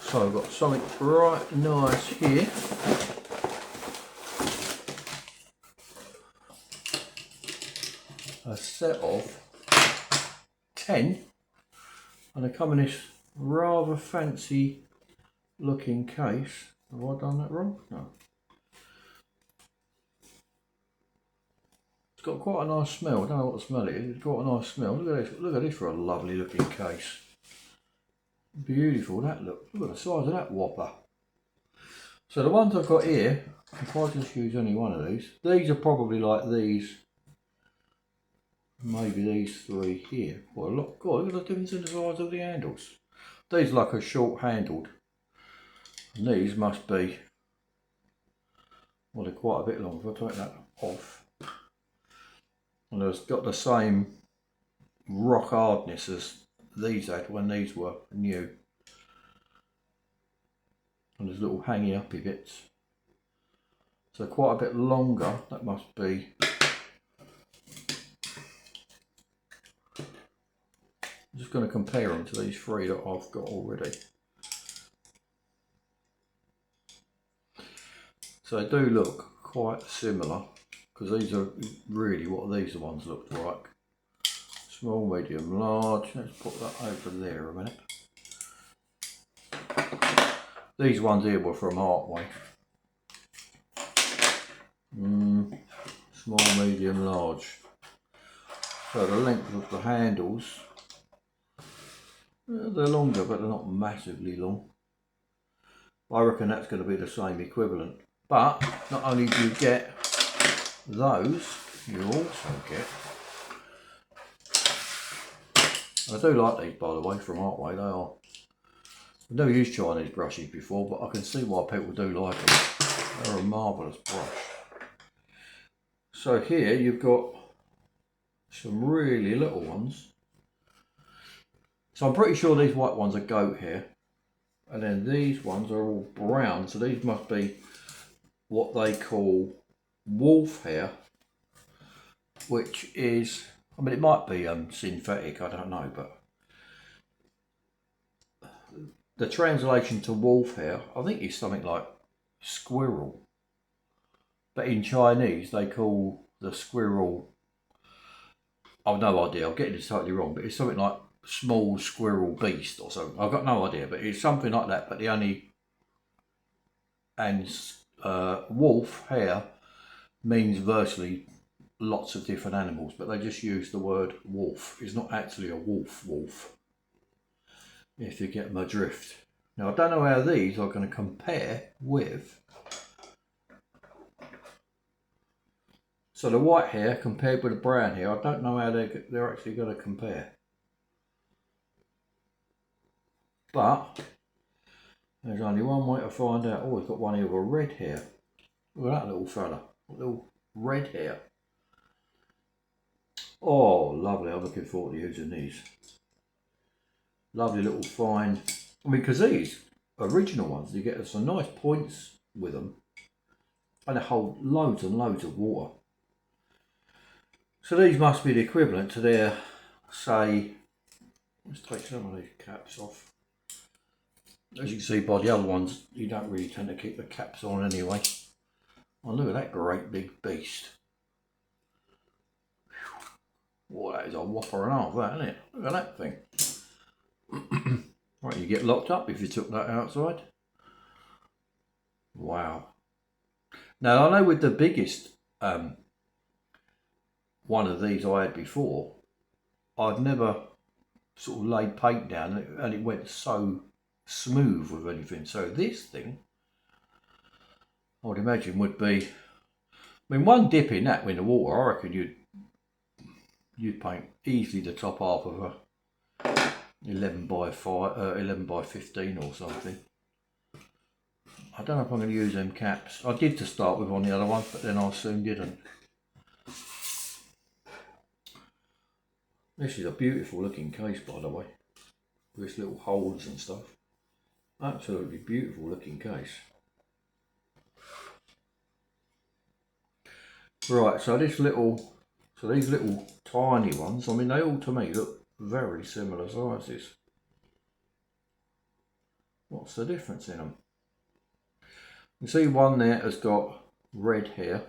So I've got something right nice here. A set of 10, and they come in this rather fancy looking case. Have I done that wrong? No. It's got quite a nice smell. I don't know what the smell is. It's got a nice smell. Look at this. Look at this for a lovely looking case. Beautiful that look. Look at the size of that whopper. So the ones I've got here, if I just use any one of these are probably like these. Maybe these three here. What a lot. God, look at the difference in the size of the handles. These are like a short handled. And these must be, well, they're quite a bit long. If I take that off. And it's got the same rock hardness as these had when these were new. And there's little hanging uppy bits. So quite a bit longer. That must be. I'm just going to compare them to these three that I've got already. So they do look quite similar, because these are really what these ones look like. Small, medium, large. Let's put that over there a minute. These ones here were from Artway. Small, medium, large. So the length of the handles, they're longer, but they're not massively long. I reckon that's going to be the same equivalent. But not only do you get those, you also get. I do like these, by the way, from Artway. They are. I've never used Chinese brushes before, but I can see why people do like them. They're a marvellous brush. So here you've got some really little ones. So I'm pretty sure these white ones are goat hair, and then these ones are all brown. So these must be what they call wolf hair, which is, I mean, it might be synthetic, I don't know, but the translation to wolf hair, I think, is something like squirrel. But in Chinese, they call the squirrel, I've no idea, I'm getting this totally wrong, but it's something like small squirrel beast or something. I've got no idea, but it's something like that. But the only, and wolf hair means virtually lots of different animals, but they just use the word wolf. It's not actually a wolf, if you get my drift. Now I don't know how these are going to compare with, so the white hair compared with the brown hair, I don't know how they're actually going to compare. But there's only one way to find out. Oh, we've got one here with a red hair. Look at that little fella, little red hair. Oh, lovely. I'm looking forward to using these. Lovely little fine. I mean, because these original ones, you get some nice points with them, and they hold loads and loads of water. So these must be the equivalent to their, say, let's take some of these caps off. As you can see by the other ones, you don't really tend to keep the caps on anyway. Oh, look at that great big beast. Well, that is a whopper and a half, that, isn't it? Look at that thing. Right, you get locked up if you took that outside. Wow. Now, I know with the biggest one of these I had before, I'd never sort of laid paint down, and it went so smooth with anything. So this thing, I would imagine, would be, I mean, one dip in that in the water, I reckon you'd paint easily the top half of a 11 by 15 or something. I don't know if I'm going to use them caps. I did to start with on the other one, but then I soon didn't. This is a beautiful looking case, by the way, with its little holes and stuff. Absolutely beautiful looking case. Right, so these little tiny ones, I mean, they all to me look very similar sizes. What's the difference in them? You see one there has got red hair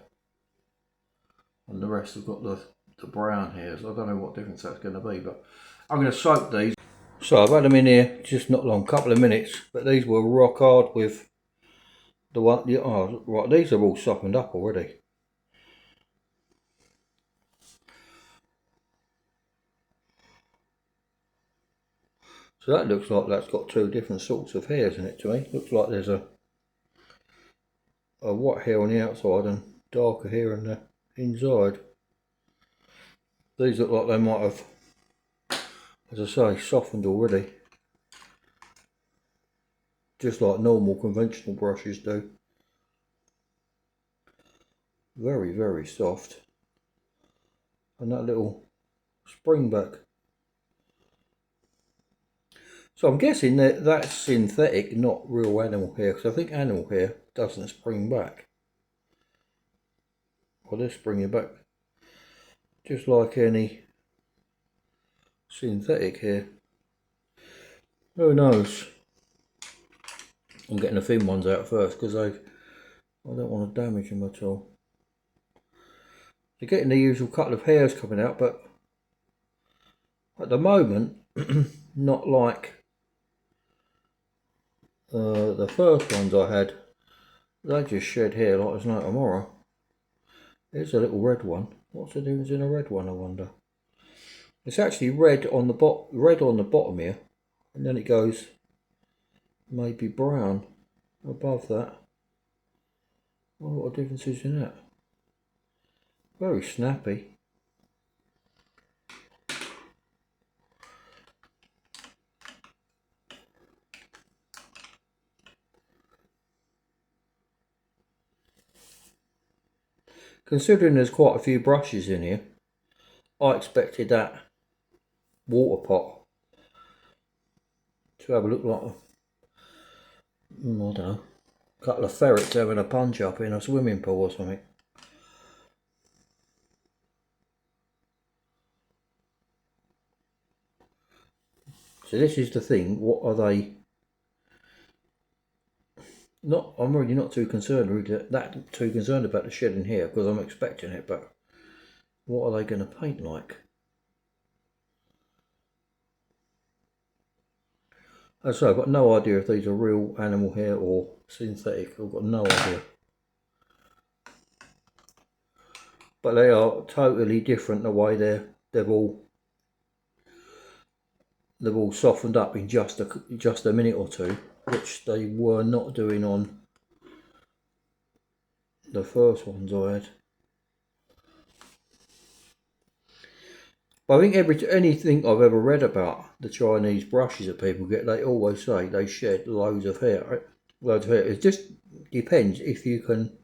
and the rest have got the brown hairs. I don't know what difference that's going to be, but I'm going to soak these. So I've had them in here just not long, couple of minutes, but these were rock hard with the one. Oh, right, these are all softened up already. So that looks like that's got two different sorts of hairs in it to me. Looks like there's a white hair on the outside and darker hair on the inside. These look like they might have, as I say, softened already. Just like normal conventional brushes do. Very, very soft. And that little spring back. So I'm guessing that that's synthetic, not real animal hair, because I think animal hair doesn't spring back. Well, they're springing back just like any synthetic hair. Who knows? I'm getting the thin ones out first because I don't want to damage them at all. You're getting the usual couple of hairs coming out, but at the moment, not like the first ones I had. They just shed hair like there's no tomorrow. Here's a little red one. What's the difference in a red one, I wonder? It's actually red on the bottom here, and then it goes maybe brown above that. Oh, what a difference is in that? Very snappy. Considering there's quite a few brushes in here, I expected that water pot to have a look like, I don't know, a couple of ferrets having a punch up in a swimming pool or something. So this is the thing, what are they? I'm really not too concerned about the shedding here because I'm expecting it, but what are they going to paint like? As I say, I've got no idea if these are real animal hair or synthetic. I've got no idea. But they are totally different the way they've all softened up in just a minute or two, which they were not doing on the first ones I had. But I think anything I've ever read about the Chinese brushes that people get, they always say they shed loads of hair. It just depends if you can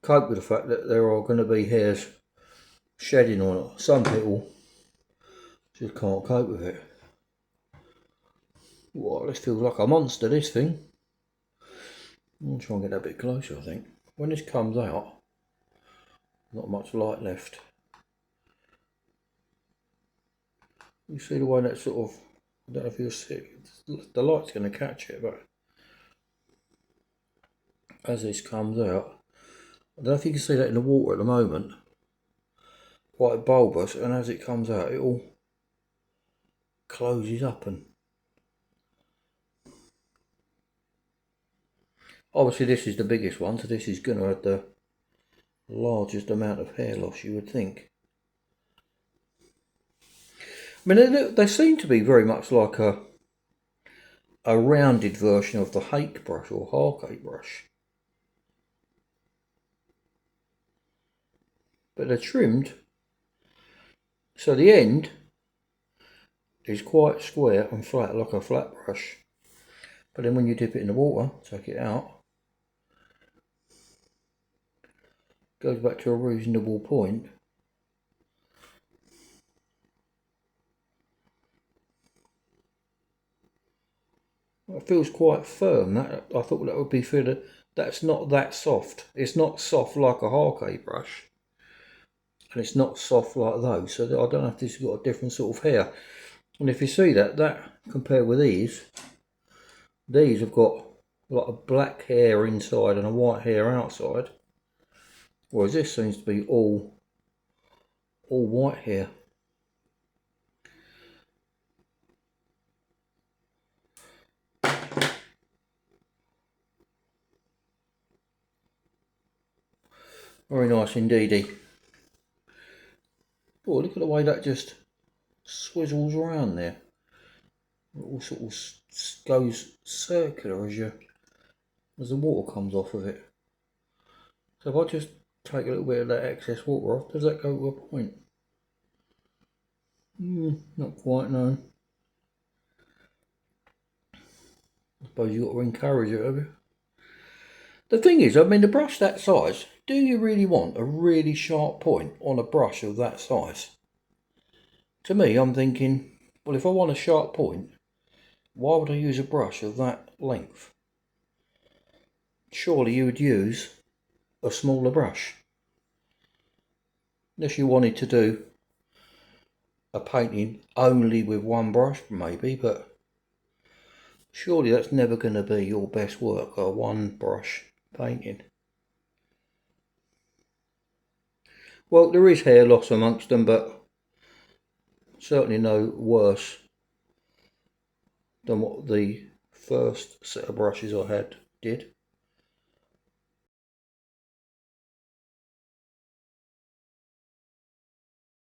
cope with the fact that there are going to be hairs shedding on it. Some people just can't cope with it. Wow, this feels like a monster, this thing. I'll try and get that a bit closer, I think. When this comes out, not much light left. You see the way that sort of, I don't know if you'll see, the light's going to catch it, but as this comes out, I don't know if you can see that in the water at the moment, quite bulbous, and as it comes out, it all closes up. And obviously this is the biggest one, so this is going to have the largest amount of hair loss, you would think. I mean, they seem to be very much like a rounded version of the hake brush or Harkate brush. But they're trimmed, so the end is quite square and flat, like a flat brush. But then when you dip it in the water, take it out, it goes back to a reasonable point. It feels quite firm. I thought that would be feel that's not that soft. It's not soft like a Harkate brush, and it's not soft like those. So I don't know if this has got a different sort of hair. And if you see that compared with these These have got a lot of black hair inside and a white hair outside, whereas this seems to be all white hair. Very nice indeedy. Oh, look at the way that just swizzles around there. It all sort of goes circular as the water comes off of it. So if I just take a little bit of that excess water off, does that go to a point? Not quite, no. I suppose you've got to encourage it, have you? The thing is, I mean, the brush that size, do you really want a really sharp point on a brush of that size? To me, I'm thinking, well, if I want a sharp point, why would I use a brush of that length? Surely you would use a smaller brush. Unless you wanted to do a painting only with one brush, maybe, but surely that's never going to be your best work, a one brush painting. Well, there is hair loss amongst them, but certainly no worse than what the first set of brushes I had did.